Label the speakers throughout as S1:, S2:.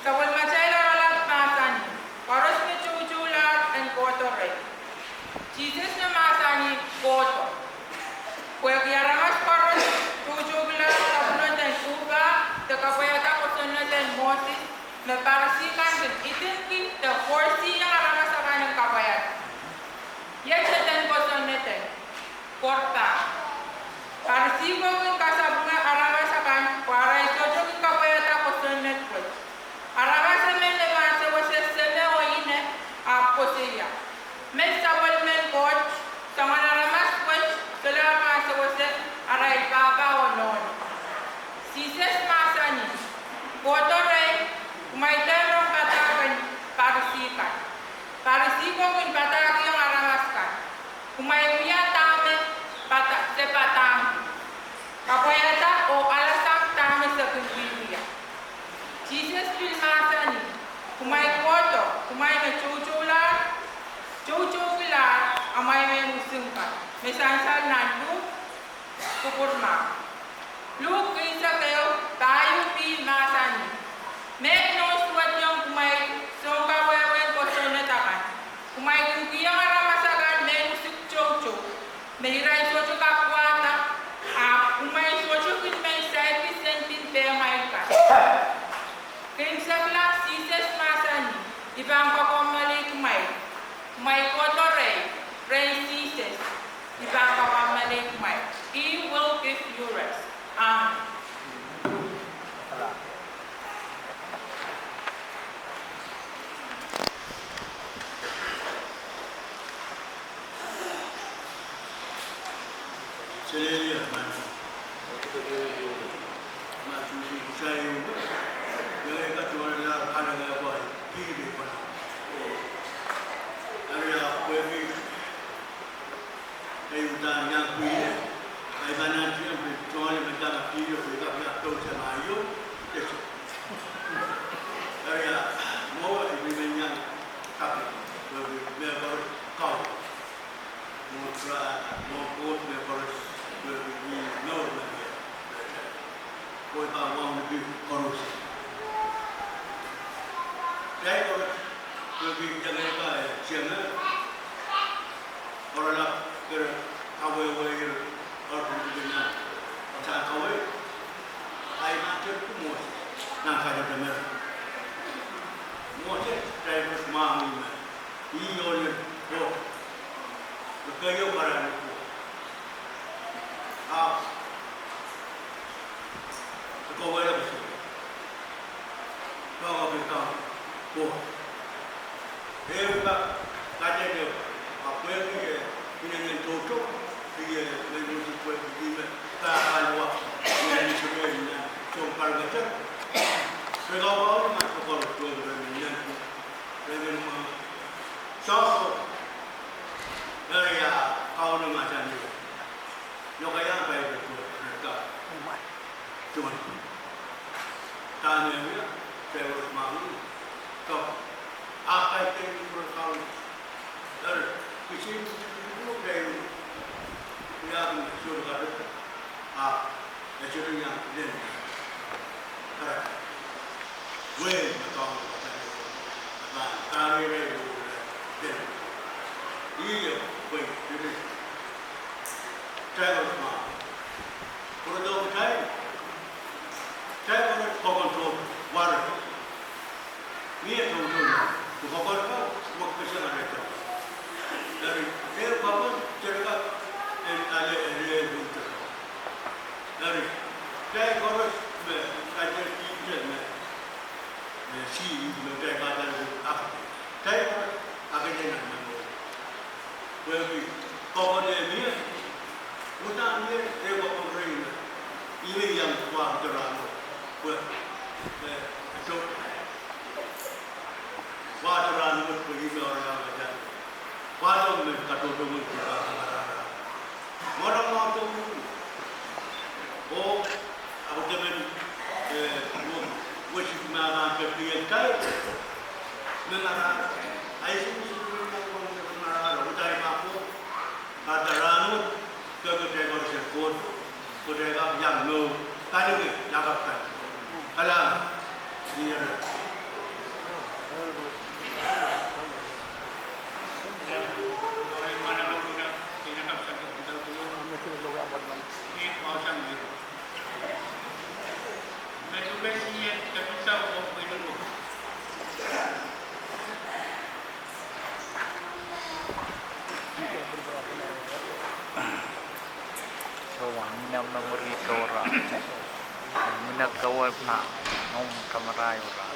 S1: Sabol machaila wala masani. Paros ni chuchula en koto rey. Jesus na masani koto. Kaya kiyaramas paros chuchula sabunod en uga. Takapayata ko sunod en Moses. Na parasikan din itinkin the horsi yang aramasakan ng kapayat. Yachatan ko sunod en. Korta. Parasigo yung kasabunga aramasakan. Para ito yung kapayata ko sunod ko. Aramasamen na mga sa seme o ine ako siya. May sabal men coach. Sa mga aramas coach. Sila mga sa wasa aray baba o noon. Sises masani. Koto rin. May terong katakan parasikan. Parasigo kung pataki yung aramaskan. Kumay uya tame sepatang. Kapayata o alasang tame sa kumbiya. Jesus pilmasani. Kumay koto. Kumay na chuchular. Amay may musungka. May sansal na Luke. Kupurma. Luke isa kayo. Tayo pilmasani. Mek no suat yang kumay songka wewen ko sonetakan. Kumay kukiya maramasagan men sukchocho. Mehiray socho kakwata. Kumay socho kin may sai sentin te may ka. Kin sabla sises masani. Ibang pakomali kumay. Kumay kotore. Pray sises. Ibang pakomali kumay. He will give you rest. Amen.
S2: Selia mana? Masuk saya yang kita cuma nak ada apa? Kiri mana? Area kami, ayudan yang kiri, ayudan yang cuma kita nak kiri, kita nak tahu cara ayu. Area mau ini yang kami, mereka kau, mau buat mereka we know that we want to do corruption. Đấy rồi, vì cho nên là chuyện đó, còn là cái thao về ở trong Việt Nam, ở xã thao ấy, ai mà chết cũng mua, làm sao được nữa, mua chết, đây là mà mình, đi vô liền, vô, cái yêu bà là kau boleh bersih. Kau beritahu, oh, dia bukan kaji dia. Apa yang dia punya cocok, dia menguji kuat dia. Tak ada yang sebenarnya cokar macam. Segala macam cokar tu dengan cokar. Dari kau nama macam ni. Yo kaya baik betul mereka. Cuma tanya dia, saya harus mahu. Kau apa yang mereka dari kecil itu dari yang sudah ada ajaran yang lain. Weh betul betul. Tari itu iya weh jadi. Saya harus mahu. Kalau jauh saya harus Pokon tu waras. Ni tu Pokon tu waktu saya ada. Dari Pokon cerita ada itu. Dari saya harus kaji kita si mereka kata apa. Saya akan jangan mahu. Jadi Pokon ni Bukan dia lewat pemerintah. Ini yang kuat terang. Itu kuat terang pergi ke orang macam. Kuat orang kata tu mungkin orang. Orang macam tu. Oh, aku temen worship mana kerja kai. Mengarah. Aisyah mesti mengarah. Utai aku. Kata ranut. Kedai harus ekor, kedai yang no, tadi ni dapat kan. Kalau dia
S3: na memorito ra. Minagkawal na nung kamarayo ra.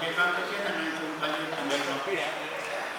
S2: kita